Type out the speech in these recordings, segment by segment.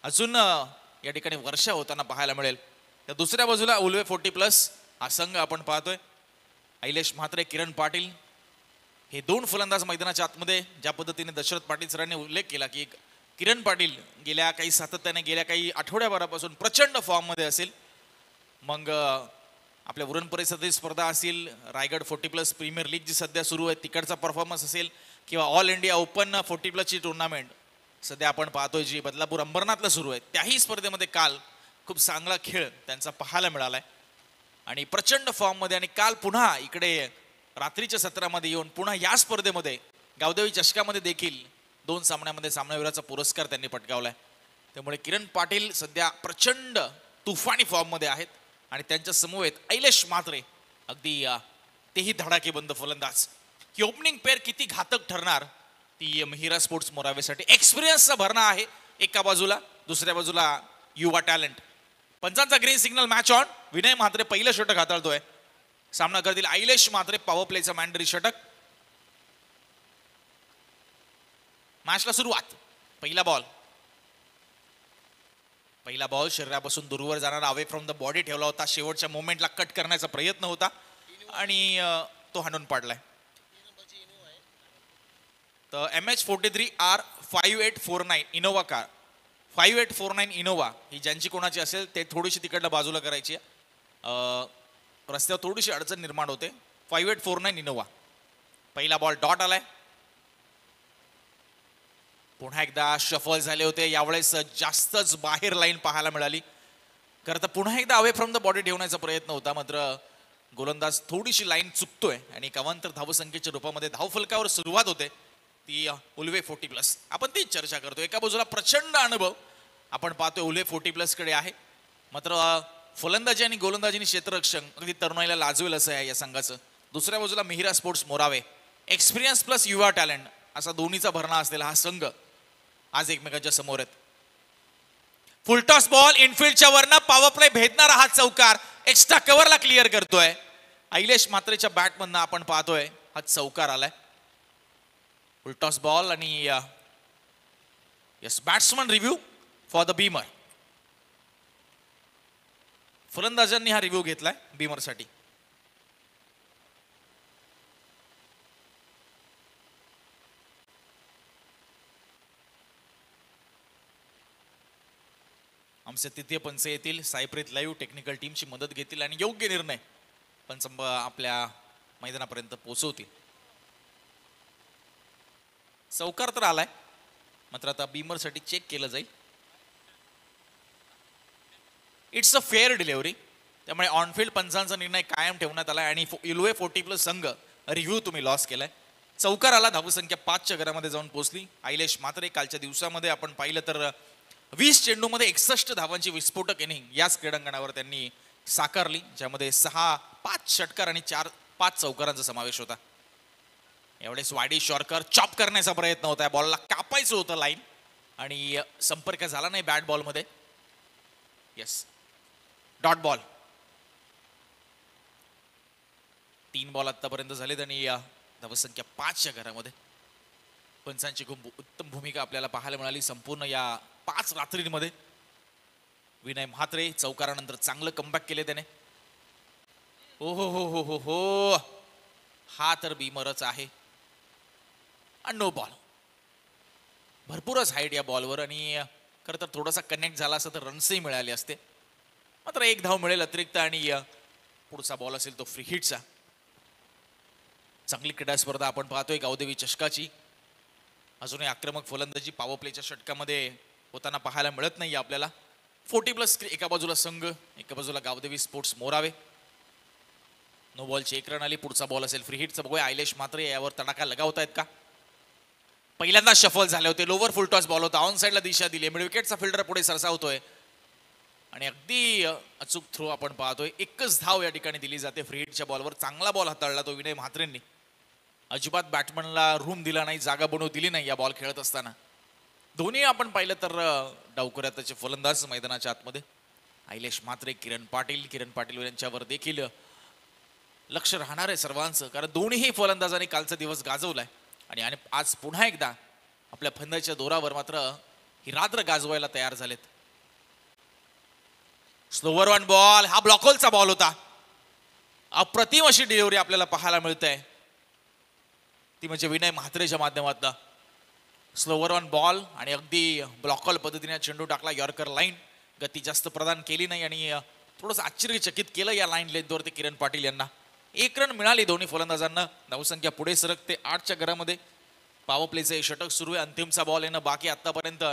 अजून या ठिकाणी वर्षा होताना पाहायला मिळेल. तर दुसऱ्या बाजूला उल्वे 40+ हा संघ आपण पाहतोय. ऐलेश म्हात्रे, किरण पाटील हे दोन फलंदाज मैदानाच्या आतमध्ये. ज्या पद्धतीने दशरथ पाटील सरांनी उल्लेख केला की किरण पाटील गेल्या काही सातत्याने गेल्या काही आठवड्याभरापासून प्रचंड फॉर्ममध्ये असेल. मग आपल्या उरण परिषदेची स्पर्धा असेल, रायगड 40+ प्रीमियर लीग जी सध्या सुरू आहे तिकडचा परफॉर्मन्स असेल, किंवा ऑल इंडिया ओपन 40+ची टुर्नामेंट सध्या आपण पाहतोय जी बदलापूर अंबरनाथला सुरू आहे, त्याही स्पर्धेमध्ये काल खूप चांगला खेळ त्यांचा पाहायला मिळालाय आणि प्रचंड फॉर्ममध्ये. आणि काल पुन्हा इकडे रात्रीच्या सत्रामध्ये येऊन पुन्हा या स्पर्धेमध्ये गावदेवी चषकामध्ये देखील 2 सामन्यामध्ये सामनावीराचा पुरस्कार त्यांनी पटकावलाय. त्यामुळे किरण पाटील सध्या प्रचंड तुफानी फॉर्ममध्ये आहेत आणि त्यांच्या समवेत ऐलेश म्हात्रे, अगदी तेही धडाकेबंद फलंदाज. ही ओपनिंग पेअर किती घातक ठरणार ती महिरा स्पोर्ट्स मोरावेसाठी. एक्सपिरियन्सचा भरणा आहे एका बाजूला, दुसऱ्या बाजूला युवा टॅलेंट. पंचांचा green signal match on. Vinay Mhatre पहिलं षटक हाताळतोय. सामना करतील ऐलेश म्हात्रे, पॉवर प्लेचा मॅन्डरी षटक. मॅचला सुरुवात. पहिला बॉल शरीरापासून दूरवर जाणारा अवे फ्रॉम द बॉडी ठेवला होता. शेवटच्या मोमेंटला कट करण्याचा प्रयत्न होता आणि तो हाणून पाडलाय. तर MH43R 5849 इनोवा कार, 5849 इनोवा ही ज्यांची कोणाची असेल ते थोडीशी तिकडला बाजूला करायची. रस्त्यावर थोडीशी अडचण निर्माण होते. 5849 इनोवा. पहिला बॉल डॉट आलाय. पुन्हा एकदा शफल झाले होते. यावेळेस जास्तच बाहेर लाईन पाहायला मिळाली. खरं तर पुन्हा एकदा अवे फ्रॉम द बॉडी ठेवण्याचा प्रयत्न होता, मात्र गोलंदाज थोडीशी लाईन चुकतोय आणि एक अवांतर धावसंख्येच्या रूपामध्ये धावफलकावर सुरुवात होते ती उल्वे 40+. आपण तीच चर्चा करतो. एका बाजूला प्रचंड अनुभव आपण पाहतोय उल्वे 40+ कडे आहे, मात्र फलंदाजी आणि गोलंदाजीनी क्षेत्ररक्षण अगदी तरुणाईला लाजवेल असं आहे या संघाचं. दुसऱ्या बाजूला Mahira sports Morawe, experience plus युवा टॅलेंट असा दोन्हीचा भरणा असलेला हा संघ आज एकमेकांच्या समोर आहेत. फुलटॉस बॉल इनफिल्डच्या वरनं पॉवर प्ले भेदणारा हा चौकार एक्स्ट्रा कव्हरला क्लिअर करतोय. ऐलेश म्हात्रेच्या बॅटमधनं आपण पाहतोय हा चौकार आलाय. फुलटॉस बॉल आणि yes batsman review for the beamer. फलंदाजांनी हा रिव्ह्यू घेतलाय बीमर साठी. आमचे तृतीय पंच येतील, सायप्रीत लाईव्ह टेक्निकल टीमची मदत घेतील आणि योग्य निर्णय पंच आपल्या मैदानापर्यंत पोहोचवतील. चौकार तर आलाय, मात्र आता बीमर साठी चेक केलं जाईल. इट्स अ फेअर डिलिव्हरी, त्यामुळे ऑनफिल्ड पंचांचा निर्णय कायम ठेवण्यात आलाय आणि उल्वे 40+ संघ रिव्ह्यू तुम्ही लॉस केलाय. चौकार आला. धावसंख्या 5च्या घरामध्ये जाऊन पोहोचली. ऐलेश म्हात्रे कालच्या दिवसामध्ये आपण पाहिलं तर 20 चेंडूमध्ये 61 धावांची विस्फोटक इनिंग याच क्रीडांगणावर त्यांनी साकारली, ज्यामध्ये 5 षटकार आणि 5 चौकारांचा समावेश होता. एवढेच वाडी शॉर्कर चॉप करण्याचा प्रयत्न होता. बॉलला कापायचं होतं लाईन आणि संपर्क झाला नाही बॅट बॉलमध्ये. Yes, dot ball. 3 बॉल आतापर्यंत झालेत आणि धावसंख्या 5च्या घरामध्ये. पंचांची खूप उत्तम भूमिका आपल्याला पाहायला मिळाली संपूर्ण या 5 रात्रींमध्ये. विनय म्हात्रे चौकारानंतर चांगलं कमबॅक केले त्याने. हो हो हो हो हो हो, हा तर बीमरच आहे. No ball. भरपूरच हाईट या बॉलवर आणि खरं तर थोडासा कनेक्ट झाला असता तर रन्सही मिळाले असते, मात्र 1 धाव मिळेल अतिरिक्त आणि पुढचा बॉल असेल तो फ्री हिटचा. चांगली क्रीडा स्पर्धा आपण पाहतोय गावदेवी चषकाची. अजूनही आक्रमक फलंदाजी पॉवर प्लेच्या षटकामध्ये होताना पाहायला मिळत नाही आपल्याला. 40+ एका बाजूला संघ, एका बाजूला Gavdevi sports Morawe. No बॉलची 1 run आली. पुढचा बॉल असेल फ्री हिटचा. बघूया ऐलेश म्हात्रे यावर तडाखा लगावतायत का. पहिल्यांदा शफल झाले होते. लोवर फुल टॉस बॉल होता. ऑन साईडला दिशा दिली. मिड विकेटचा फिल्डर पुढे सरसावतोय आणि अगदी अचूक थ्रो आपण पाहतोय. 1च धाव या ठिकाणी दिली जाते फ्री हिटच्या बॉलवर. चांगला बॉल हाताळला तो विनय म्हात्रेंनी. अजिबात बॅट्समनला रूम दिला नाही, जागा बनवू दिली नाही या बॉल खेळत असताना. दोन्ही आपण पाहिलं तर डावखुऱ्याचे फलंदाज मैदानाच्या आतमध्ये. ऐलेश म्हात्रे, किरण पाटील यांच्यावर देखील लक्ष राहणार आहे सर्वांचं, कारण दोन्ही फलंदाजांनी कालचा दिवस गाजवलाय आणि आज पुन्हा एकदा आपल्या फंदाच्या दोरावर मात्र ही रात्र गाजवायला तयार झालेत. स्लोवर वन बॉल, हा ब्लॉकहोलचा बॉल होता. अप्रतिम अशी डिलिव्हरी आपल्याला पाहायला मिळते, ती म्हणजे विनय म्हात्रेच्या माध्यमातून. स्लोवर वन बॉल आणि अगदी ब्लॉकहोल पद्धतीने चेंडू टाकला. यॉर्कर लाईन गती जास्त प्रदान केली नाही आणि थोडंसं आश्चर्यचकित केलं या लाईन लेंथवरती किरण पाटील यांना. 1 रन मिळाली दोन्ही फलंदाजांना. धावसंख्या पुढे सरकते 8च्या घरामध्ये. पॉवर प्लेचे षटक सुरू आहे. अंतिमचा बॉल येणं बाकी. आतापर्यंत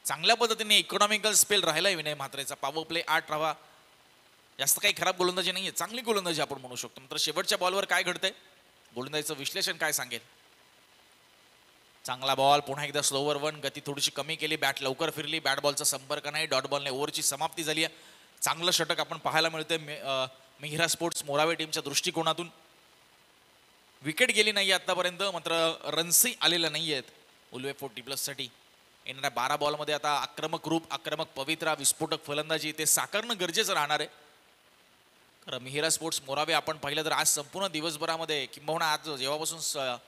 चांगल्या पद्धतीने इकॉनॉमिकल स्पेल राहिलाय विनय म्हात्रेचा. पॉवर प्ले 8 राहा, जास्त काही खराब गोलंदाजी नाहीये, चांगली गोलंदाजी आपण म्हणू शकतो. मात्र शेवटच्या बॉलवर काय घडतंय, गोलंदाजीचं विश्लेषण काय सांगेल. चांगला बॉल, पुन्हा एकदा स्लोवर वन, गती थोडीशी कमी केली, बॅट लवकर फिरली, बॅट बॉलचा संपर्क नाही, डॉट बॉलने ओव्हरची समाप्ती झाली आहे. चांगलं षटक आपण पाहायला मिळतंय मिहिरा स्पोर्ट्स मोरावे टीमच्या दृष्टिकोनातून. विकेट गेली नाही आतापर्यंत, मात्र रन्सही आलेल्या नाही आहेत उल्वे 40+ साठी. येणाऱ्या 12 बॉलमध्ये आता आक्रमक रूप, आक्रमक पवित्रा, विस्फोटक फलंदाजी ते साकारणं गरजेचं राहणार आहे. खरं मिहिरा स्पोर्ट्स मोरावे आपण पाहिलं तर आज संपूर्ण दिवसभरामध्ये, किंबहुना आज जेव्हापासून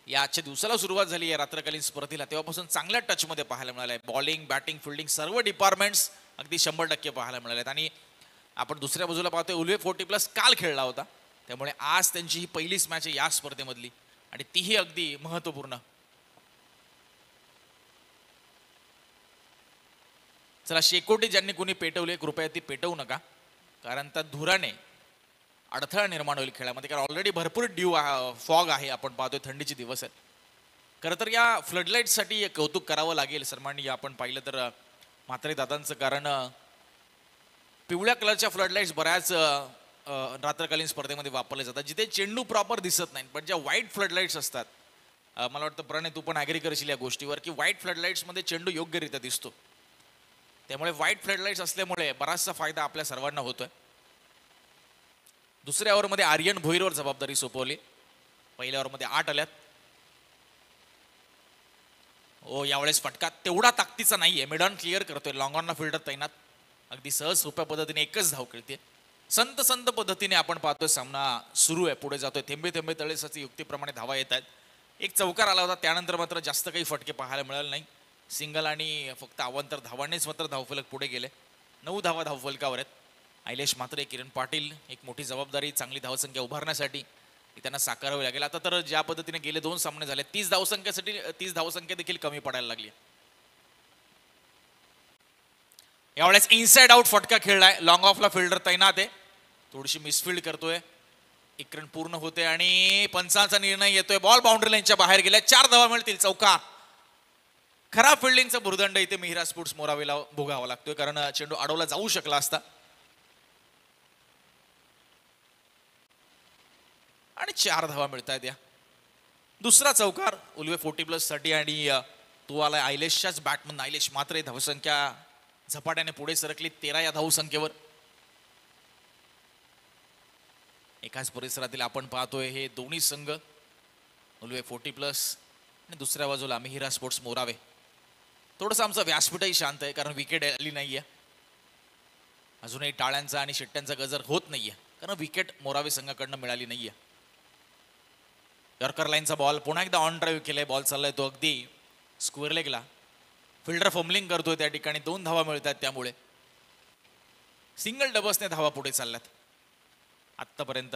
या आजच्या दिवसाला सुरुवात झाली या रात्रकालीन स्पर्धेला, तेव्हापासून चांगल्या टचमध्ये पाहायला मिळालं आहे. बॉलिंग, बॅटिंग, फिल्डिंग सर्व डिपार्टमेंट्स अगदी 100% पाहायला मिळाले आहेत. आणि आपण दुसऱ्या बाजूला पाहतोय उल्वे 40+ काल खेळला होता, त्यामुळे आज त्यांची ही पहिलीच मॅच आहे या स्पर्धेमधली आणि तीही अगदी महत्त्वपूर्ण. चला, शेकोटी ज्यांनी कोणी पेटवले कृपया ती पेटवू नका, कारण त्या धुराने अडथळा निर्माण होईल खेळामध्ये. कारण ऑलरेडी भरपूर फॉग आहे, आपण पाहतोय थंडीचे दिवस आहेत. खरं तर या फ्लडलाईटसाठी कौतुक करावं लागेल सर्वांनी. आपण पाहिलं तर म्हात्रे दादांचं, कारण पिवळ्या कलरच्या फ्लडलाईट्स बऱ्याच रात्रकालीन स्पर्धेमध्ये वापरले जातात, जिथे चेंडू प्रॉपर दिसत नाही. पण ज्या व्हाईट फ्लडलाईट्स असतात, मला वाटतं प्रणय तू पण ॲग्री करशील या गोष्टीवर, की व्हाईट फ्लडलाईट्समध्ये चेंडू योग्यरित्या दिसतो. त्यामुळे व्हाईट फ्लडलाईट्स असल्यामुळे बराचसा फायदा आपल्या सर्वांना होतोय. दुसऱ्या ओव्हरमध्ये आर्यन भोईरवर जबाबदारी सोपवली. पहिल्या ओव्हरमध्ये 8 आल्यात. यावेळेस फटका तेवढा ताकदीचा नाहीये. मिड ऑन क्लिअर करतोय, लॉंग ऑनला फिल्डर तैनात, अगदी सहज सोप्या पद्धतीने एकच धाव खेळते. संत संत पद्धतीने आपण पाहतोय सामना सुरू आहे, पुढे जातोय. थेंबे थेंबे तळेसाची युक्तीप्रमाणे धावा येत आहेत. एक चौकार आला होता, त्यानंतर मात्र जास्त काही फटके पाहायला मिळाले नाही. सिंगल आणि फक्त अवांतर धावांनीच मात्र धावफलक पुढे गेले. 9 धावा धावफलकावर आहेत. आयलेश म्हात्रे, किरण पाटील, एक मोठी जबाबदारी चांगली धावसंख्या उभारण्यासाठी त्यांना साकारावी लागेल. आता तर ज्या पद्धतीने गेले 2 सामने झाले, 30 धावसंख्या देखील कमी पडायला लागली. यावेळेस इनसाइड आउट फटका खेळलाय, लॉंग ऑफला फिल्डर तैनात आहे, थोडीशी मिसफिल्ड करतोय. 1 रन पूर्ण होते आणि पंचांचा निर्णय येतोय. बॉल बाउंड्री लाईनच्या बाहेर गेल्या, 4 धावा मिळतील. चौकार. खराब फिल्डिंगचा भुर्दंड इथे मिहिरा स्पोर्ट्स मोरावेला भोगावा लागतोय, कारण चेंडू अडवला जाऊ शकला असता. आणि 4 धावा मिळतायत. या दुसरा चौकार उल्वे 40+ साठी आणि तो आलाय आयलेशच्याच बॅटमन आयलेश म्हात्रे. धावसंख्या झपाट्याने पुढे सरकली 13 या धावसंख्येवर. एकाच परिसरातील आपण पाहतोय हे दोन्ही संघ, उल्वे 40+ आणि दुसऱ्या बाजूला मिहिरा स्पोर्ट्स मोरावे. थोडंसं आमचं व्यासपीठही शांत आहे, कारण विकेट आली नाहीये अजूनही. टाळ्यांचा आणि शिट्ट्यांचा गजर होत नाहीये, कारण विकेट मोरावे संघाकडनं मिळाली नाहीये. यॉर्कर लाईनचा बॉल पुन्हा एकदा ऑन ड्राईव्ह केलाय. बॉल चाललाय तो अगदी स्क्वेअर लेगला. फिल्डर फंबलिंग करतोय त्या ठिकाणी. 2 धावा मिळतात, त्यामुळे सिंगल डबल्सने धावा पुढे चालल्यात. आत्तापर्यंत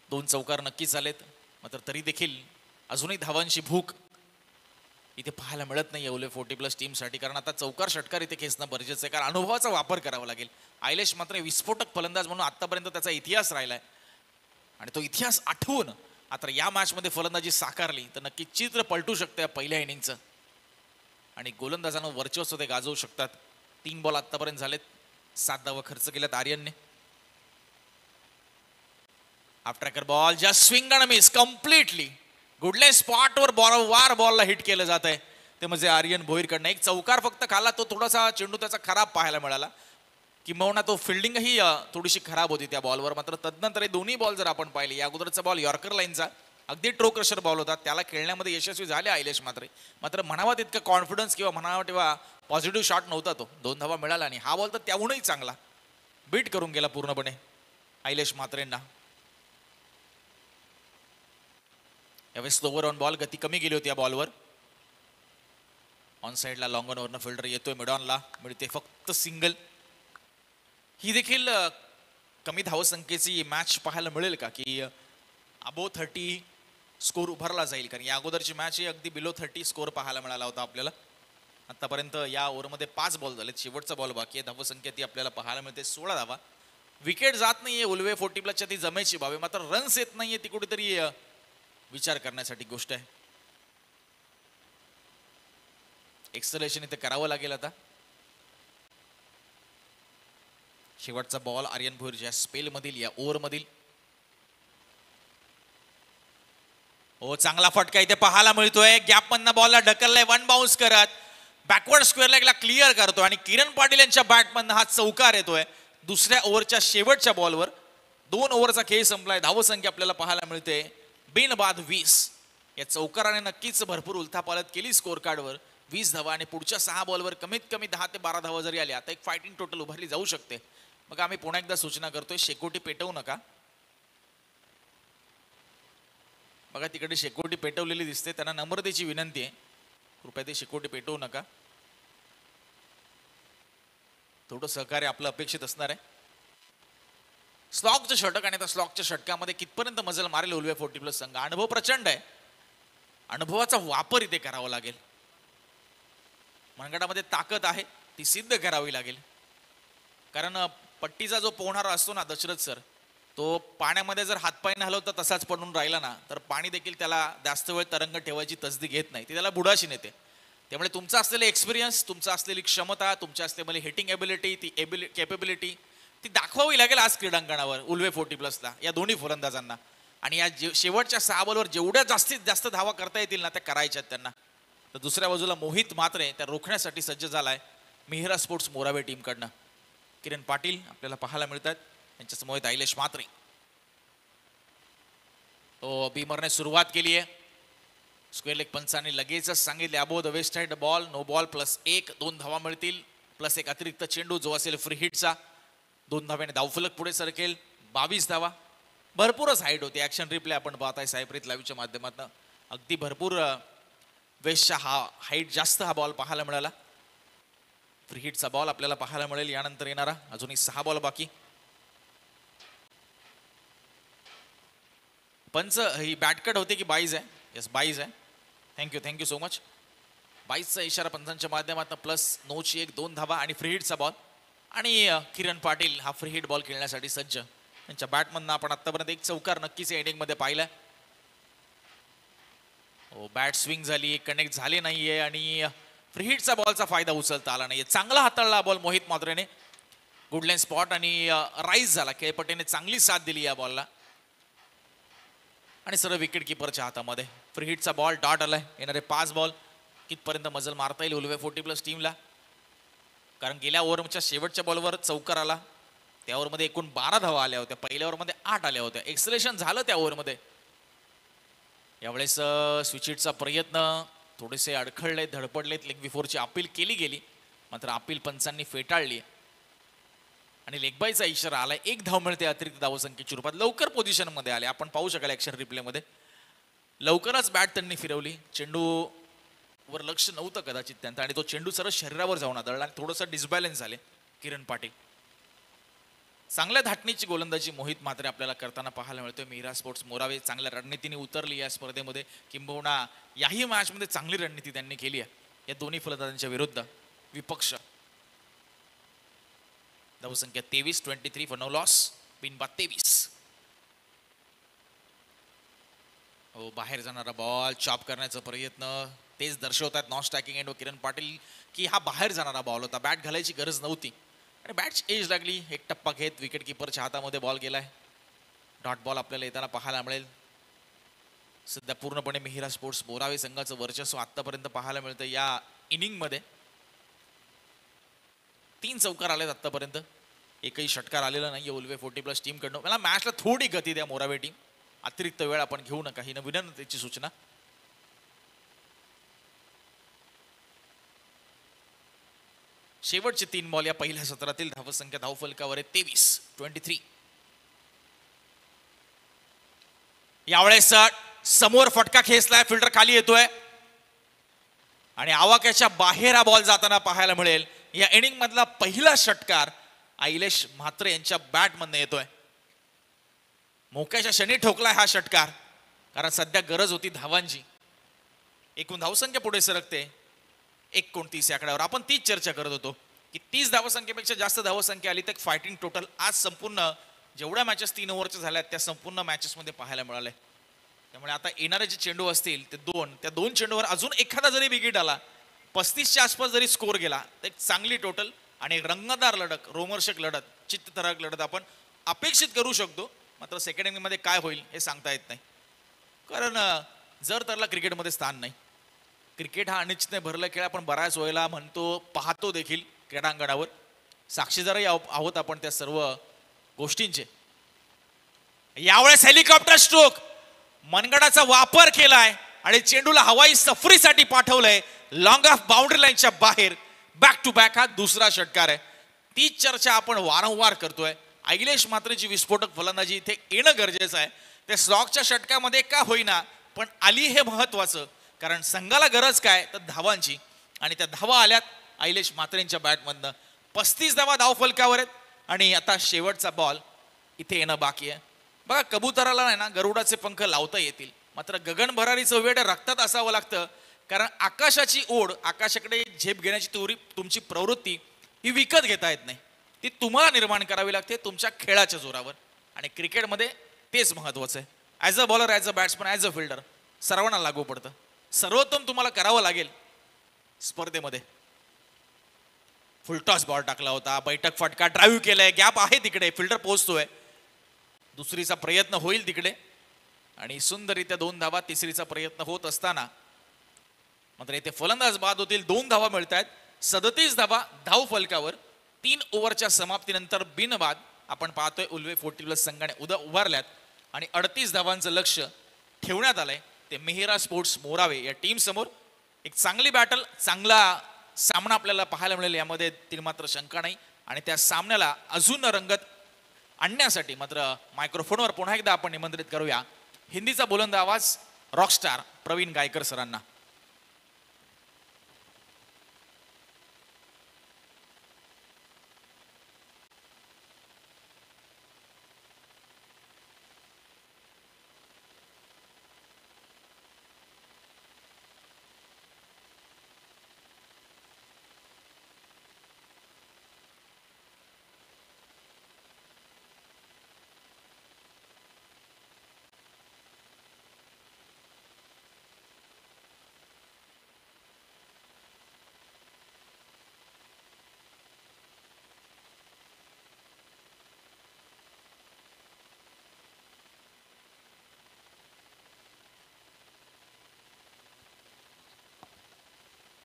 2 चौकार नक्कीच आलेत, मात्र तरी देखील अजूनही धावांची भूक इथे पाहायला मिळत नाही उल्वे 40+ टीमसाठी. कारण आता चौकार षटकार इथे खेचणं गरजेचं आहे, कारण अनुभवाचा वापर करावा लागेल. आयलेश मात्र विस्फोटक फलंदाज म्हणून आतापर्यंत त्याचा इतिहास राहिलाय आणि तो इतिहास आठवून आता या मॅचमध्ये फलंदाजी साकारली तर नक्की चित्र पलटू शकते पहिल्या इनिंगचं आणि गोलंदाजांना वर्चस्व ते गाजवू शकतात. 3 बॉल आतापर्यंत झालेत, 7 धावा खर्च केल्यात आर्यनने. Half tracker ball, just swing and miss completely. गुडले स्पॉटवर बॉलला हिट केलं जात आहे, ते म्हणजे आर्यन भोईरकडनं. एक चौकार फक्त खाला, तो थोडासा चेंडू त्याचा खराब पाहायला मिळाला, किंबहुना तो फिल्डिंगही थोडीशी खराब होती त्या बॉलवर. मात्र तदनंतर हे दोन्ही बॉल जर आपण पाहिले, या अगोदरचा बॉल यॉर्कर लाईनचा अगदी ट्रो क्रशर बॉल होता, त्याला खेळण्यामध्ये यशस्वी झाले आयलेश मात्र म्हणावा तितका कॉन्फिडन्स किंवा म्हणावा तेव्हा पॉझिटिव्ह शॉट नव्हता तो. 2 धावा मिळाला आणि हा बॉल तर त्याहूनही चांगला बीट करून गेला पूर्णपणे आयलेश म्हात्रेंना. यावेळेस स्लोवर ऑन बॉल, गती कमी गेली होती या बॉलवर. ऑन साईडला लॉंग ऑन वरनं फिल्डर येतोय मिडॉनला, मिळते फक्त सिंगल. ही देखील कमी धावसंख्येची मॅच पाहायला मिळेल का, की अबो 30 स्कोर उभारला जाईल? कारण या अगोदरची मॅच ही अगदी बिलो 30 स्कोर पाहायला मिळाला होता आपल्याला. आतापर्यंत या ओव्हरमध्ये 5 बॉल झालेत, शेवटचा बॉल बाकी आहे. धावसंख्या ती आपल्याला पाहायला मिळते 16 धावा. विकेट जात नाहीये उल्वे 40 प्लसच्या, ती जमेची बाबी, मात्र रन्स येत नाहीये ती कुठेतरी विचार करण्यासाठी गोष्ट आहे. एक्सलेशन इथे करावं लागेल आता. शेवटचा बॉल आर्यन भोईरच्या स्पेल मधील या ओव्हर मधील. हो, चांगला फटका इथे पाहायला मिळतोय. गॅप मधनं बॉलला ढकललाय, वन बाउन्स करत बॅकवर्ड स्क्वेअर लेगला क्लिअर करतो आणि किरण पाटील यांच्या बॅटमधनं हा चौकार येतोय दुसऱ्या ओव्हरच्या शेवटच्या बॉलवर. 2 ओव्हरचा खेळ संपलाय. धावसंख्या आपल्याला पाहायला मिळते बिनबाद 20. या चौकाराने नक्कीच भरपूर उलथापालथ केली स्कोर कार्डवर. 20 धावा आणि पुढच्या 6 बॉलवर कमीत कमी 10 ते 12 धावा जरी आल्या, आता एक फायटिंग टोटल उभारली जाऊ शकते. मग आम्ही पुन्हा एकदा सूचना करतोय, शेकोटी पेटवू नका. बघा तिकडे शेकोटी पेटवलेली दिसते, त्यांना नम्रतेची विनंती आहे, कृपया ते शेकोटी पेटवू नका. थोडं सहकार्य आपलं अपेक्षित असणार आहे. स्लॉकचं षटक आणि त्या स्लॉकच्या षटकामध्ये कितपर्यंत मजल मारेल उल्वे 40 प्लस संघ? अनुभव प्रचंड आहे, अनुभवाचा वापर इथे करावा लागेल. मनगटामध्ये ताकद आहे, ती सिद्ध करावी लागेल. कारण पट्टीचा जो पोहणारा असतो ना दशरथ सर, तो पाण्यामध्ये जर हातपाय हलवता तसाच पडून राहिला ना, तर पाणी देखील त्याला जास्त वेळ तरंग ठेवायची तसदी घेत नाही, ती त्याला बुडाशी नेते. त्यामुळे तुमचा असलेला एक्सपिरियन्स, तुमचा असलेली क्षमता, तुमच्या असलेली हिटिंग एबिलिटी, ती कॅपेबिलिटी ती दाखवावी लागेल आज क्रीडांगणावर उल्वे 40 प्लसला, या दोन्ही फलंदाजांना. आणि या शेवटच्या 6 बॉलवर जेवढ्या जास्तीत जास्त धावा करता येतील ना, त्या करायच्या त्यांना. तर दुसऱ्या बाजूला मोहित मात्रे त्या रोखण्यासाठी सज्ज झालाय मिहिरा स्पोर्ट्स मोरावे टीमकडनं. किरण पाटील आपल्याला पाहायला मिळतात, त्यांच्यासमोर आयलेश मात्रे. तो बीमरने सुरुवात केली आहे. स्क्वेअर लेग पंचांनी लगेचच सांगितले above the waist side ball, no ball +1, 2 धावा मिळतील, +1 अतिरिक्त चेंडू जो असेल फ्री हिटचा. 2 धाव्याने धावफलक पुढे सरकेल. 22 धावा. भरपूरच हाईट होती. ऍक्शन रिप्ले आपण पाहताय सायप्रीत लाईव्हच्या माध्यमातून. अगदी भरपूर वेस्टच्या हाईट जास्त हा बॉल पाहायला मिळाला. फ्री हिटचा बॉल आपल्याला पाहायला मिळेल यानंतर येणारा. अजूनही 6 बॉल बाकी. पंच ही बॅटकट होते की 22 आहे? यस 22 आहे. Thank you so much. 22चा इशारा पंचांच्या माध्यमातून प्लस नोची 1, 2 धावा आणि फ्री हिटचा बॉल. आणि किरण पाटील हा फ्री हिट बॉल खेळण्यासाठी सज्ज. त्यांच्या बॅटमधनं आपण आतापर्यंत एक चौकार नक्कीच एंडिंग मध्ये पाहिलाय. बॅट स्विंग झाली, कनेक्ट झाले नाहीये आणि फ्री हिटचा बॉलचा फायदा उचलता आला नाहीये. चांगला हाताळला बॉल मोहित मात्रेने. गुड लाईन स्पॉट आणि राईज झाला. खेळपट्टीने चांगली साथ दिली या बॉलला आणि सर्व विकेट किपरच्या हातामध्ये. फ्री हिटचा बॉल डॉट आलाय. येणारे 5 बॉल कितपर्यंत मजल मारता येईल उल्वे 40 प्लस टीमला? कारण गेल्या ओव्हरच्या शेवटच्या बॉलवर चौकार आला, त्या ओव्हरमध्ये एकूण 12 धावा आल्या होत्या, पहिल्या ओव्हरमध्ये 8 आल्या होत्या. एक्सलेशन झालं त्या ओव्हरमध्ये. यावेळेस स्विच हिटचा प्रयत्न थोडेसे अडखळले, धडपडलेत. लेग बिफोरची अपील केली गेली, मात्र अपील पंचांनी फेटाळली आणि लेगबायचा इशारा आलाय. 1 धाव मिळते अतिरिक्त धावसंख्येच्या रूपात. लवकर पोझिशन मध्ये आले, आपण पाहू शकाल ऍक्शन रिप्ले मध्ये. लवकरच बॅट त्यांनी फिरवली. चेंडू वर लक्ष नव्हतं कदाचित त्यांचं आणि तो चेंडू सरळ शरीरावर जाऊन आदळला आणि थोडंसं डिसबॅलन्स झाले किरण पाटील. चांगल्या धाटणीची गोलंदाजी मोहित मात्रे आपल्याला करताना पाहायला मिळतोय. मिहिरा स्पोर्ट्स मोरावे चांगल्या रणनीतीने उतरली या स्पर्धेमध्ये, किंबहुना याही मॅच मध्ये चांगली रणनीती त्यांनी केली आहे या दोन्ही फलंदाजांच्या विरुद्ध. विपक्ष धावसंख्या 23, 23 फॉर नो लॉस, बिनबाद 23. हो, बाहेर जाणारा बॉल चॉप करण्याचा प्रयत्न, तेच दर्शवतात नॉन स्ट्रायकिंग एंड व किरण पाटील की हा बाहेर जाणारा बॉल होता, बॅट घालायची गरज नव्हती आणि बॅटची एज लागली. एक टप्पा घेत विकेट किपरच्या हातामध्ये बॉल गेलाय. डॉट बॉल आपल्याला येताना पाहायला मिळेल. सध्या पूर्णपणे मिहिरा स्पोर्ट्स मोरावे संघाचं वर्चस्व आतापर्यंत पाहायला मिळतं या इनिंग मध्ये. 3 चौकार आलेत आतापर्यंत, एकही षटकार आलेला नाही उल्वे 40 प्लस टीम कडनं. मला मॅचला थोडी गती द्या मोरावे टीम, अतिरिक्त वेळ आपण घेऊ नका, ही विनंतीची सूचना. शेवटचे 3 बॉल या पहिल्या सत्रातील. धावसंख्या धावफलकावर आहे 23, 23. यावेळेस समोर फटका खेचलाय, फिल्डर खाली येतोय. आणि आवाक्याच्या बाहेर हा बॉल जाताना पाहायला मिळेल. या इनिंग मधला पहिला षटकार आयलेश म्हात्रे यांच्या बॅट मधनं येतोय. मोक्याच्या क्षणी ठोकलाय हा षटकार, कारण सध्या गरज होती धावांची. एकूण धावसंख्या पुढे सरकते 29 या आकड्यावर. आपण तीच चर्चा करत होतो की 30 धावसंख्येपेक्षा जास्त धावसंख्या आली तर फायटिंग टोटल आज संपूर्ण जेवढ्या मॅचेस 3 ओव्हरच्या झाल्या त्या संपूर्ण मॅचेसमध्ये पाहायला मिळाले. त्यामुळे आता येणारे जे चेंडू असतील ते त्या दोन चेंडूवर अजून एखादा जरी विकेट आला, 35च्या आसपास जरी स्कोर गेला तर एक चांगली टोटल आणि रंगतदार लढत, रोमहर्षक लढत, चित्तथरारक लढत आपण अपेक्षित करू शकतो. मात्र सेकंड इनिंग मध्ये काय होईल हे सांगता येत नाही, कारण जर त्याला क्रिकेटमध्ये स्थान नाही. क्रिकेट हा अनिश्चितने भरला खेळ. आपण बऱ्याच वेळेला म्हणतो, पाहतो देखील क्रीडांगणावर, साक्षीदारही आहोत आपण त्या सर्व गोष्टींचे. यावेळेस हेलिकॉप्टर स्ट्रोक, मनगडाचा वापर केलाय आणि चेंडूला हवाई सफरीसाठी पाठवलंय लॉंग ऑफ बाउंड्री लाईनच्या बाहेर. बॅक टू बॅक हा दुसरा षटकार आहे. तीच चर्चा आपण वारंवार करतोय. आयलेश म्हात्रेची विस्फोटक फलंदाजी इथे येणं गरजेचं आहे. ते स्लॉगच्या षटकामध्ये का होईना पण आली हे महत्वाचं, कारण संघाला गरज काय तर धावांची, आणि त्या धावा आल्यात आयलेश म्हात्रेंच्या बॅटमधनं. 35 धावा धावफलकावर आहेत आणि आता शेवटचा बॉल इथे येणं बाकी आहे. बघा, कबुतराला नाही ना गरुडाचे पंख लावता येतील, मात्र गगन भरारीचं वेळ रक्तात असावं लागतं, कारण आकाशाची ओढ, आकाशाकडे झेप घेण्याची तुमची प्रवृत्ती ही विकत घेता येत नाही. ती तुम्हाला निर्माण करावी लागते तुमच्या खेळाच्या जोरावर, आणि क्रिकेटमध्ये तेच महत्वाचं आहे. As a bowler, as a batsman, as a fielder सर्वांना लागू पडतं. सर्वोत्तम तुम्हाला करावं लागेल स्पर्धेमध्ये. फुलटॉस बॉल टाकला होता, बैठक फटका, ड्राईव्ह केलाय, गॅप आहे तिकडे, फिल्डर पोहोचतोय, दुसरीचा प्रयत्न होईल तिकडे आणि सुंदररित्या 2 धावा, तिसरीचा प्रयत्न होत असताना मात्र इथे फलंदाज बाद होतील. 2 धावा मिळत आहेत. 37 धावा धाव फलकावर 3 ओव्हरच्या समाप्तीनंतर बिनबाद आपण पाहतोय उल्वे 40+ संघाने उभारल्यात आणि 38 धावांचं लक्ष ठेवण्यात आलंय ते मेहरा स्पोर्ट्स मोरावे या टीम समोर. एक चांगली बॅटल, चांगला सामना आपल्याला पाहायला मिळेल, यामध्ये ती मात्र शंका नाही. आणि त्या सामन्याला अजून रंगत आणण्यासाठी मात्र मायक्रोफोनवर पुन्हा एकदा आपण निमंत्रित करूया हिंदीचा बुलंद आवाज रॉकस्टार प्रवीण गायकर सरांना.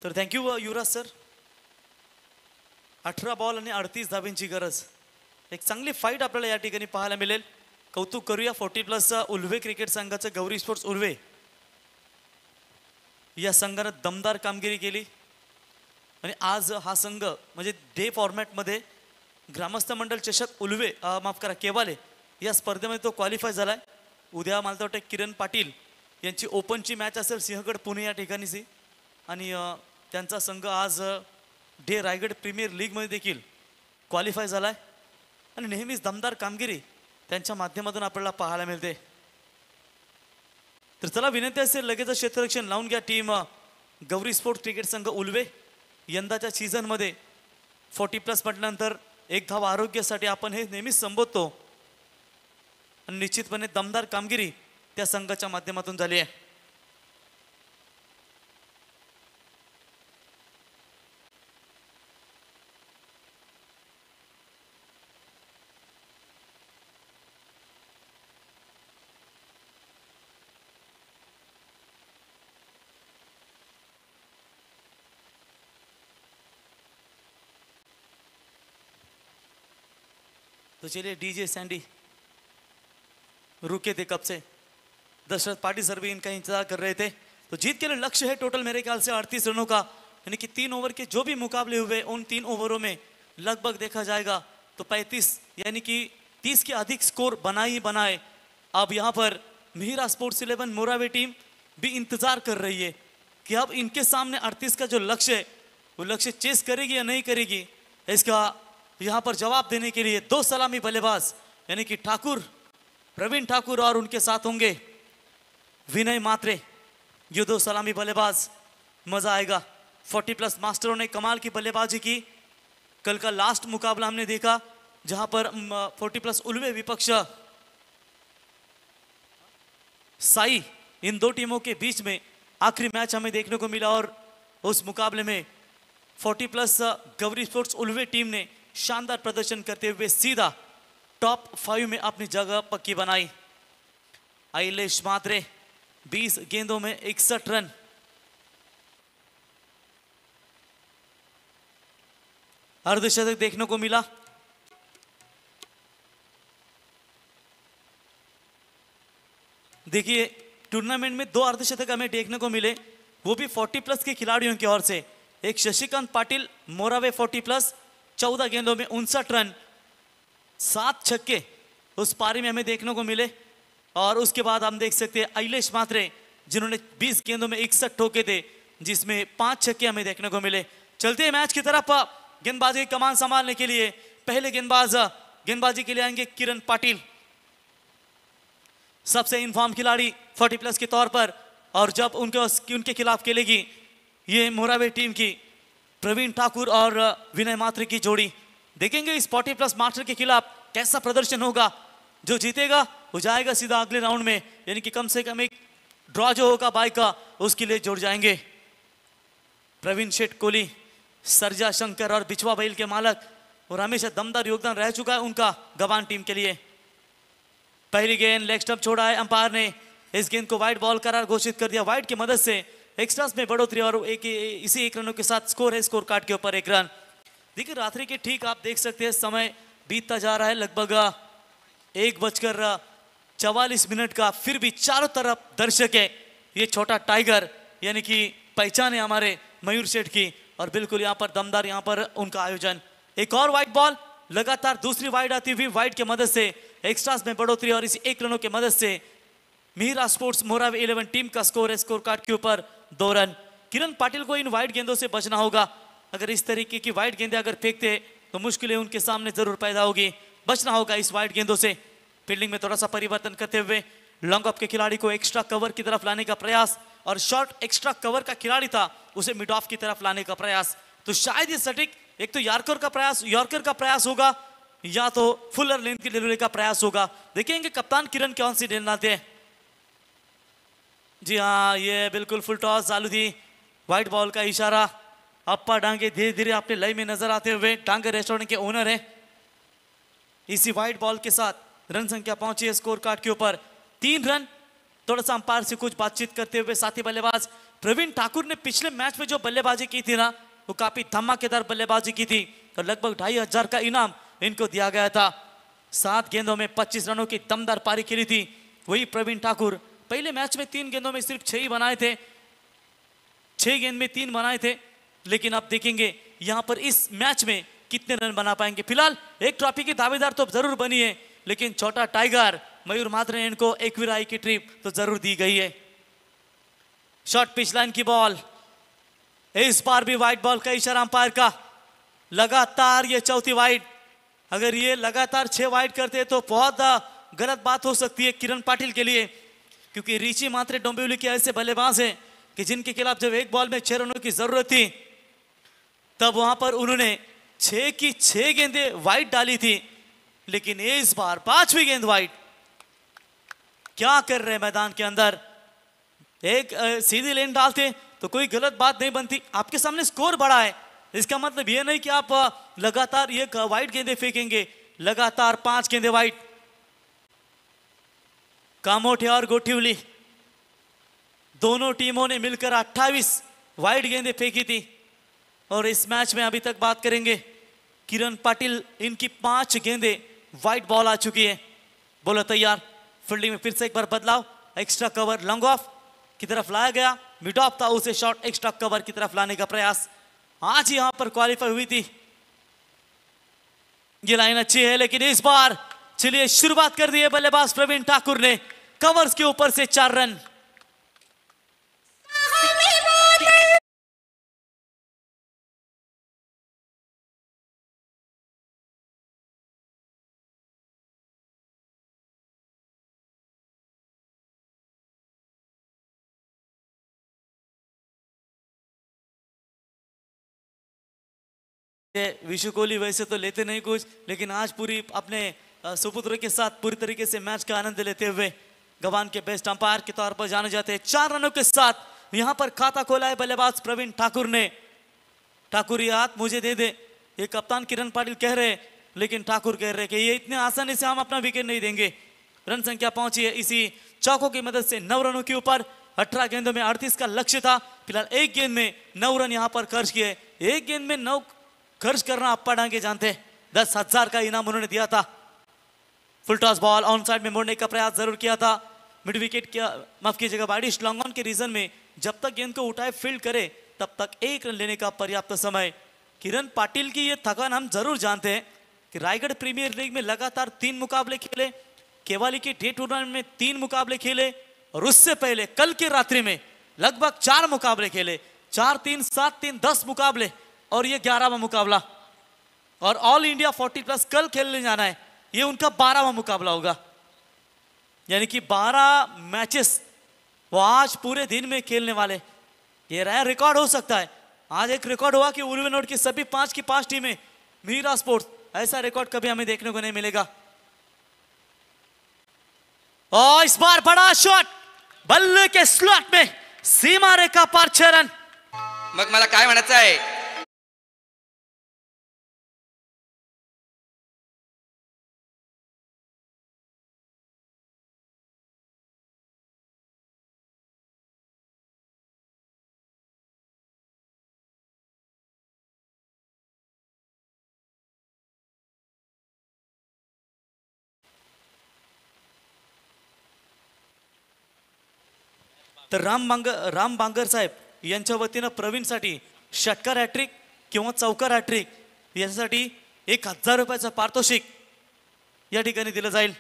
तर थँक्यू युवराज सर. 18 बॉल आणि 38 धाब्यांची गरज, एक चांगली फाईट आपल्याला या ठिकाणी पाहायला मिळेल. कौतुक करूया 40+ उल्वे क्रिकेट संघाचं, गौरी स्पोर्ट्स उल्वे या संघानं दमदार कामगिरी केली आणि आज हा संघ म्हणजे डे फॉर्मॅटमध्ये ग्रामस्थ मंडळ चषक उल्वे माफ करा केवाले या स्पर्धेमध्ये तो क्वालिफाय झालाय. उद्या मला तर वाटतं किरण पाटील यांची ओपनची मॅच असेल सिंहगड पुणे या ठिकाणीची, आणि त्यांचा संघ आज डे रायगड प्रीमियर लीगमध्ये देखील क्वालिफाय झाला आहे आणि नेहमीच दमदार कामगिरी त्यांच्या माध्यमातून आपल्याला पाहायला मिळते. तर चला विनंती असेल लगेच क्षेत्ररक्षण लावून घ्या टीम गौरी स्पोर्ट्स क्रिकेट संघ उल्वे. यंदाच्या सीझनमध्ये 40+ म्हटल्यानंतर 1 धाव आरोग्यासाठी आपण हे नेहमीच संबोधतो आणि निश्चितपणे दमदार कामगिरी त्या संघाच्या माध्यमातून झाली आहे. तो चलिए डीजे सैंडी रुके थे कब से, दशरथ पाटिल सर भी इनका इंतजार कर रहे थे. तो जीत के लिए लक्ष्य है टोटल मेरे ख्याल से 38 रनों का, यानी कि 3 ओवर के जो भी मुकाबले हुए उन 3 ओवरों में लगभग देखा जाएगा तो 35 यानी कि 30 के अधिक स्कोर बना ही बनाए. अब यहाँ पर मेहरा स्पोर्ट्स 11 मोरावे टीम भी इंतजार कर रही है कि अब इनके सामने 38 का जो लक्ष्य है वो लक्ष्य चेस करेगी या नहीं करेगी, इसका यहाँ पर जवाब देने के लिए दो सलामी बल्लेबाज यानी कि ठाकुर, प्रवीण ठाकुर और उनके साथ होंगे विनय मात्रे। ये दो सलामी बल्लेबाज, मजा आएगा। 40+ मास्टरों ने कमाल की बल्लेबाजी की। कल का लास्ट मुकाबला हमने देखा जहां पर 40+ उल्वे विपक्ष साई, इन दो टीमों के बीच में आखिरी मैच हमें देखने को मिला और उस मुकाबले में 40+ गौरी स्पोर्ट्स उल्वे टीम ने शानदार प्रदर्शन करते हुए सीधा टॉप 5 में अपनी जगह पक्की बनाई। आइलेश मात्रे 20 गेंदों में 61 रन, अर्धशतक देखने को मिला। देखिए टूर्नामेंट में 2 अर्धशतक हमें देखने को मिले, वो भी 40+ के खिलाड़ियों की ओर से। एक शशिकांत पाटिल मोरावे 40+, 14 गेंदों में 59 रन, 7 छक्के उस पारी में हमें देखने को मिले। और उसके बाद हम देख सकते हैं आइलेश मात्रे जिन्होंने 20 गेंदों में 61 ठोके थे, जिसमें 5 छक्के हमें देखने को मिले। चलते हैं मैच की तरफ। गेंदबाजी की कमान संभालने के लिए पहले गेंदबाजी के लिए आएंगे किरण पाटिल, सबसे इनफॉर्म खिलाड़ी 40+ के तौर पर। और जब उनके खिलाफ खेलेगी ये मोरावे टीम की प्रवीण ठाकुर और विनय मात्रे की जोड़ी। देखेंगे इस 40+ मास्टर के खिलाफ कैसा प्रदर्शन होगा। जो जीतेगा वो जाएगा सीधा अगले राउंड में, यानी कि कम से कम एक ड्रॉ जो होगा बाइक का उसके लिए जुड़ जाएंगे। प्रवीण शेठ कोहली, सरजा शंकर और बिछवा बैल के मालक, और हमेशा दमदार योगदान रह चुका है उनका गवान टीम के लिए। पहली गेंद लेग स्टंप छोड़ा है, अंपायर ने इस गेंद को वाइड बॉल करार घोषित कर दिया। वाइड की मदद से एक्स्ट्रास में बढ़ोतरी और इसी 1 रनों के साथ स्कोर है, स्कोर कार्ड के ऊपर 1 रन। देखिए रात्रि के ठीक आप देख सकते हैं समय बीतता जा रहा है, लगभग 1:44 का। फिर भी चारों तरफ दर्शक है। ये छोटा टाइगर यानी कि पहचान है हमारे मयूर सेठ की, और बिल्कुल यहाँ पर दमदार यहाँ पर उनका आयोजन। एक और वाइड बॉल, लगातार दूसरी वाइड आती हुई, वाइड के मदद से एक्स्ट्रास में बढ़ोतरी और इसी 1 रनों के मदद से मिहिरा स्पोर्ट्स मोरावे 11 टीम का स्कोर है, स्कोर कार्ड के ऊपर 2 रन। किरण पाटिल को इन वाइड गेंदों से बचना होगा। अगर इस तरीके की वाइड गेंदें अगर फेंकते तो मुश्किलें उनके सामने जरूर पैदा होगी। बचना होगा इस वाइड गेंदों से। फील्डिंग में थोड़ा सा परिवर्तन करते हुए लॉन्ग ऑफ के खिलाड़ी को एक्स्ट्रा कवर की तरफ लाने का प्रयास, और शॉर्ट एक्स्ट्रा कवर का खिलाड़ी था उसे मिड ऑफ की तरफ लाने का प्रयास। तो शायद ये सटीक एक तो यॉर्कर का प्रयास होगा या तो फुलर लेंथ की डिलीवरी का प्रयास होगा। देखेंगे कप्तान किरण कौन सी गेंद लाते हैं। जी हाँ, ये बिल्कुल फुल टॉस चालू थी, व्हाइट बॉल का इशारा। अप्पा डांगे धीरे धीरे अपने लय में नजर आते हुए डांगे रेस्टोरेंट के ओनर है। इसी व्हाइट बॉल के साथ रन संख्या पहुंची है स्कोर कार्ड के ऊपर 3 रन। थोड़ा सा अंपायर से कुछ बातचीत करते हुए साथी बल्लेबाज प्रवीण ठाकुर ने पिछले मैच में जो बल्लेबाजी की थी ना, वो काफी धमाकेदार बल्लेबाजी की थी और लगभग 2500 का इनाम इनको दिया गया था। 7 गेंदों में 25 रनों की दमदार पारी खेली थी वही प्रवीण ठाकुर। पहले मैच में 3 गेंदों में सिर्फ 6 ही बनाए थे, 6 गेंद में 3 बनाए थे। लेकिन अब देखेंगे यहां पर इस मैच में कितने रन बना पाएंगे। फिलहाल एक ट्रॉफी की दावेदार तो जरूर बनी है, लेकिन छोटा टाइगर मयूर मात्रे ने इनको एक विराई की ट्रिप तो जरूर दी गई है। शॉर्ट पिच लाइन की बॉल, इस बार भी वाइड बॉल का इशारा अंपायर का। लगातार ये चौथी वाइड, अगर ये लगातार 6 वाइड करते तो बहुत गलत बात हो सकती है किरण पाटिल के लिए, क्योंकि रिची मात्रे डोंबिवली के ऐसे बल्लेबाज हैं कि जिनके खिलाफ जब एक बॉल में 6 रनों की जरूरत थी तब वहां पर उन्होंने 6 की 6 गेंदें वाइड डाली थी, लेकिन इस बार 5वीं गेंद वाइड। क्या कर रहे मैदान के अंदर, एक सीधी लेन डालते तो कोई गलत बात नहीं बनती। आपके सामने स्कोर बड़ा है, इसका मतलब यह नहीं कि आप लगातार ये वाइड गेंदें फेंकेंगे। लगातार 5 गेंदें वाइड। कामोठे और गोठिवली दोनों टीमों ने मिलकर 28 वाइड गेंदें फेंकी थी। और इस मैच में अभी तक बात करेंगे किरण पाटिल, इनकी 5 गेंदें वाइड बॉल आ चुकी है। बोलो तैयार। फील्डिंग में फिर से एक बार बदलाव, एक्स्ट्रा कवर लॉन्ग ऑफ की तरफ लाया गया, मिड ऑफ था उसे शॉर्ट एक्स्ट्रा कवर की तरफ लाने का प्रयास। आज यहां पर क्वालिफाई हुई थी। ये लाइन अच्छी है, लेकिन इस बार चलिए शुरुआत कर दी है बल्लेबाज प्रवीण ठाकुर ने, कवर्स के ऊपर से 4 रन। विशु कोहली वैसे तो लेते नहीं कुछ, लेकिन आज पूरी अपने सुपुत्र के साथ पूरी तरीके से मैच का आनंद लेते हुए गवान के बेस्ट अंपायर के तौर पर जाने जाते हैं। 4 रनों के साथ यहाँ पर खाता खोला है बल्लेबाज प्रवीण ठाकुर ने। ठाकुर ये हाथ मुझे दे दे, ये कप्तान किरण पाटिल कह रहे, लेकिन ठाकुर कह रहे कि ये इतने आसानी से हम अपना विकेट नहीं देंगे। रन संख्या पहुंची है इसी चौकों की मदद से 9 रनों के ऊपर। 18 गेंदों में 38 का लक्ष्य था। फिलहाल एक गेंद में 9 रन यहाँ पर खर्च किए। एक गेंद में 9 खर्च करना अप्पा डांगे जानते। 10,000 का इनाम उन्होंने दिया था। फुल टॉस बॉल ऑन साइड में मोड़ने का प्रयास जरूर किया था। मिड विकेट किया, माफ कीजिएगा, वाइडिश लॉन्ग ऑन के रीजन में जब तक गेंद को उठाए फील्ड करे तब तक 1 रन लेने का पर्याप्त समय। किरण पाटिल की ये थकान हम जरूर जानते हैं कि रायगढ़ प्रीमियर लीग में लगातार 3 मुकाबले खेले, केवाली के डे टूर्नामेंट में 3 मुकाबले खेले और उससे पहले कल की रात्रि में लगभग 4 मुकाबले खेले। 4, 3, 7, 3, 10 मुकाबले और ये 11वां मुकाबला। और ऑल इंडिया 40+ कल खेलने जाना है, ये उनका 12वां मुकाबला होगा। यानी कि 12 मैचेस वो आज पूरे दिन में खेलने वाले। ये रहा रिकॉर्ड हो सकता है। आज एक रिकॉर्ड हुआ कि उर्वी नोट की सभी 5 की 5 टीमें मीरा स्पोर्ट्स, ऐसा रिकॉर्ड कभी हमें देखने को नहीं मिलेगा। और इस बार बड़ा शॉट बल्ले के स्लॉट में, सीमा रेखा पार 6 रन। मग मला काय म्हणायचं आहे, तर राम बांगर साहेब यांच्या वतीनं प्रवीणसाठी षटकार हॅट्रिक किंवा चौकार हॅट्रिक यासाठी 1,000 रुपयाचं पारितोषिक या ठिकाणी दिलं जाईल।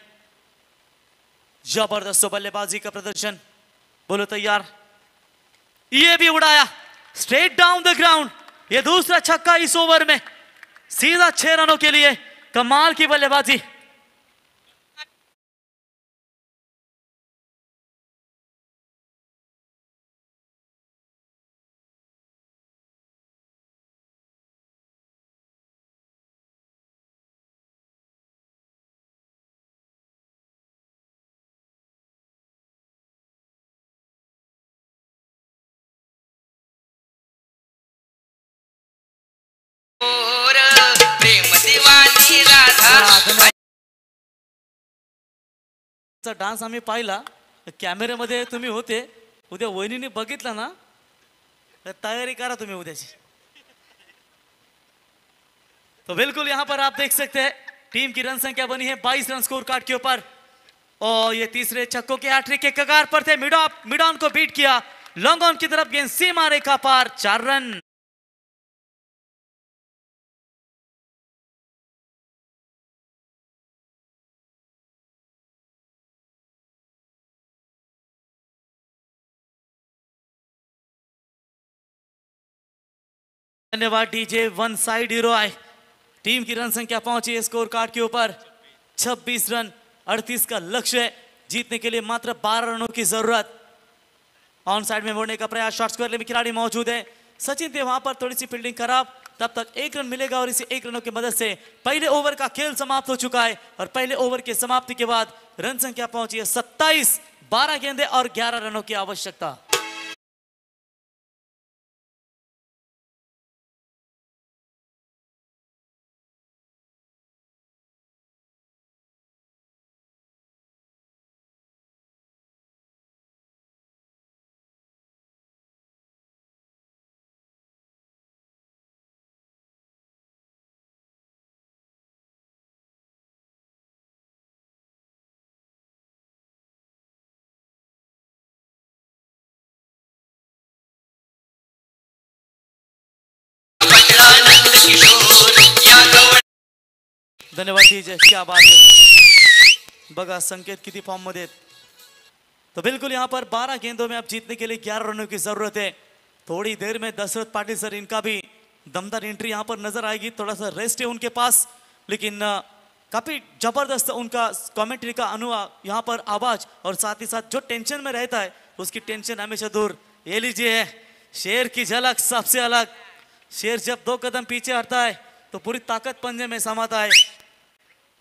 जबरदस्त बल्लेबाजी का प्रदर्शन, बोलो तैयार, ये भी उड़ाया स्ट्रेट डाउन द ग्राउंड। ये दूसरा छक्का इस ओवर में, सीधा 6 रनों के लिए। कमाल की बल्लेबाजी। और प्रेम दिवानी राधा डान्स आम्ही पाहिला, कॅमेऱ्यामध्ये तुम्ही होते। उद्या वहिनीने बघितला ना तर तयारी करा तुम्ही उद्याची। तो बिल्कुल यहाँ पर आप देख सकते हैं टीम की रन संख्या बनी है 22 रन स्कोर कार्ड के ऊपर। और ये तीसरे छक्कों के हैट्रिक के कगार पर थे। मिड ऑन को बीट किया, लॉन्ग ऑन की तरफ गेंद सीमा रेखा पार, 4 रन। धन्यवाद डीजे। 1 साइड हीरो आए। टीम की रन संख्या पहुंची है स्कोर कार्ड के ऊपर 26 रन। 38 का लक्ष्य है, जीतने के लिए मात्र 12 रनों की जरूरत। ऑन साइड में मोड़ने का प्रयास, शॉट स्क्वायर में खिलाड़ी मौजूद है। सचिन थे वहां पर, थोड़ी सी फील्डिंग खराब, तब तक 1 रन मिलेगा और इसी 1 रनों की मदद से पहले ओवर का खेल समाप्त हो चुका है। और पहले ओवर की समाप्ति के बाद रन संख्या पहुंची है 27। 12 गेंदे और 11 रनों की आवश्यकता। धन्यवाद डीजे, क्या बात है। बघा संकेत किती फॉर्म मध्ये आहेत। तो बिल्कुल यहाँ पर 12 गेंदों में अब जीतने के लिए 11 रनों की जरूरत है। थोड़ी देर में दशरथ पाटिल सर इनका भी दमदार एंट्री यहाँ पर नजर आएगी। थोड़ा सा रेस्ट है उनके पास, लेकिन काफी जबरदस्त उनका कमेंट्री का यहाँ पर आवाज, और साथ ही साथ जो टेंशन में रहता है उसकी टेंशन हमेशा दूर। ये लीजिए शेर की झलक सबसे अलग। शेर जब 2 कदम पीछे हटता है तो पूरी ताकद पंजे में समाता आहे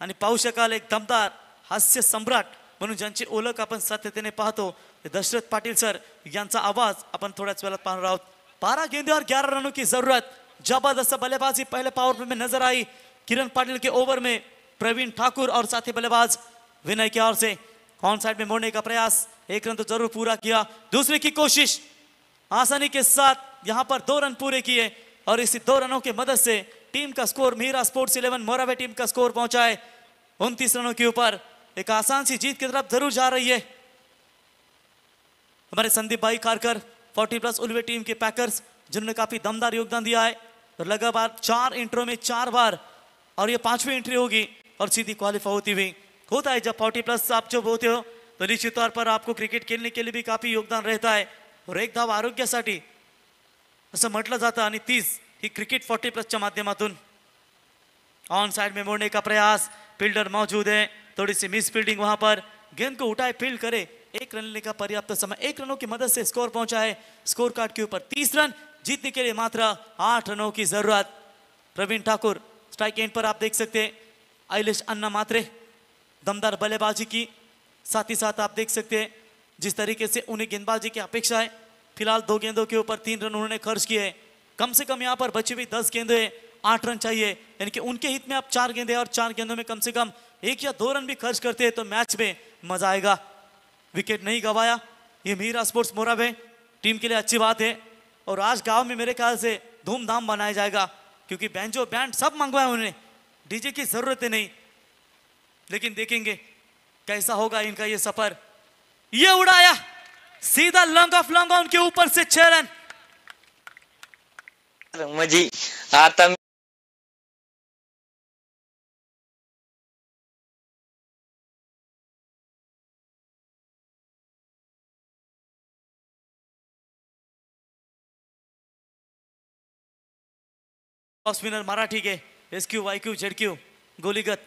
आणि पाहू शकाल एक दमदार हास्य सम्राट म्हणून ज्यांची ओळख आपण सातत्याने पाहतो ते दशरथ पाटील सर यांचा आवाज आपण थोड्याच वेळात पाहणार आहोत. 12 गेंदों और 11 रनों की जरूरत. जबरदस्त बल्लेबाजी पहले पावर प्ले में नजर आई किरण पाटिल के ओवर में. प्रवीण ठाकुर और साथी बल्लेबाज विनय की ओर से ऑन साइड में मोड़ने का प्रयास, एक रन तो जरूर पूरा किया. दूसरे की कोशिश आसानी के साथ यहाँ पर 2 रन पूरे किए और इसी 2 रनों की मदद से टीम का स्कोर मीरा स्पोर्ट्स 11 मोराबे टीम का स्कोर पहुंचा है 29 रनों के ऊपर. एक आसान सी जीत की तरफ जरूर जा रही है हमारे संदीप भाई खारकर 40+ उल्वे टीम के पैकर्स, जिन्होंने काफी दमदार योगदान दिया है. तो लगातार 4 इंट्रो में 4 बार और ये 5वीं एंट्री होगी और सीधी क्वालिफाई होती हुई. होता है जब 40+ आप जब होते हो तो निश्चित तौर पर आपको क्रिकेट खेलने के लिए भी काफी योगदान रहता है. और एक धाव आरोग्यासाठी असं म्हटलं जातं आणि 30 ही क्रिकेट 40+च्या माध्यमातून. ऑन साइड में मोड़ने का प्रयास, फील्डर मौजूद है, थोड़ी सी मिस फील्डिंग वहां पर. गेंद को उठाए फील्ड करे, 1 रन लेने का पर्याप्त समय. 1 रनों की मदद से स्कोर पहुंचा है स्कोर कार्ड के ऊपर 30 रन. जीतने के लिए मात्र 8 रनों की जरूरत. प्रवीण ठाकुर स्ट्राइक एंड पर आप देख सकते हैं. आइलेश अन्ना मात्रे दमदार बल्लेबाजी की, साथ ही साथ आप देख सकते हैं जिस तरीके से उन्हें गेंदबाजी की अपेक्षा है. फिलहाल 2 गेंदों के ऊपर 3 रन उन्होंने खर्च किए. कम से कम यहाँ पर बची हुई 10 गेंदें 8 रन चाहिए, यानी कि उनके हित में आप 4 गेंदें और 4 गेंदों में कम से कम 1 या 2 रन भी खर्च करते हैं तो मैच में मजा आएगा. विकेट नहीं गवाया, ये मीरा स्पोर्ट्स मोराबे टीम के लिए अच्छी बात है. और आज गांव में मेरे ख्याल से धूमधाम बनाया जाएगा क्योंकि बैंजो बैंड सब मंगवाया उन्होंने, डीजे की जरूरत है नहीं. लेकिन देखेंगे कैसा होगा इनका ये सफर. ये उड़ाया सीधा लॉन्ग ऑफ लॉन्ग ऑन के ऊपर से 6 रन. म्हणजे आता स्पिनर मराठी के SQ YQ ZQ गोलीगत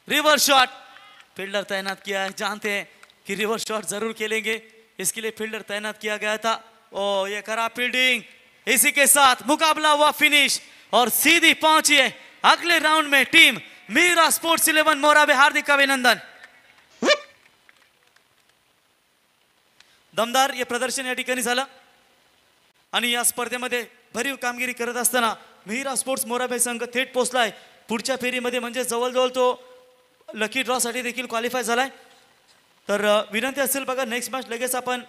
रिवर्स शॉट. फील्डर तैनात किया है, जानते हैं कि रिवर्स शॉट जरूर खेलेंगे, इसके लिए फील्डर तैनात किया गया था. ओ ये खराब फील्डिंग. इसी के साथ मुकाबला हुआ फिनिश और सीधी पहुंची है अगले राउंड में टीम मीरा स्पोर्ट्स 11 मोराबे. हार्दिक अभिनंदन. दमदार हे प्रदर्शन या ठिकाणी झालं आणि या स्पर्धेमध्ये भरीव कामगिरी करत असताना मीरा स्पोर्ट्स मोराबे संघ थेट पोहोचलाय पुढच्या फेरीमध्ये. म्हणजे जवळजवळ तो लकी ड्रॉ साठी देखील क्वालिफाय झालाय. तर विनंती असेल बघा नेक्स्ट मॅच लगेच आपण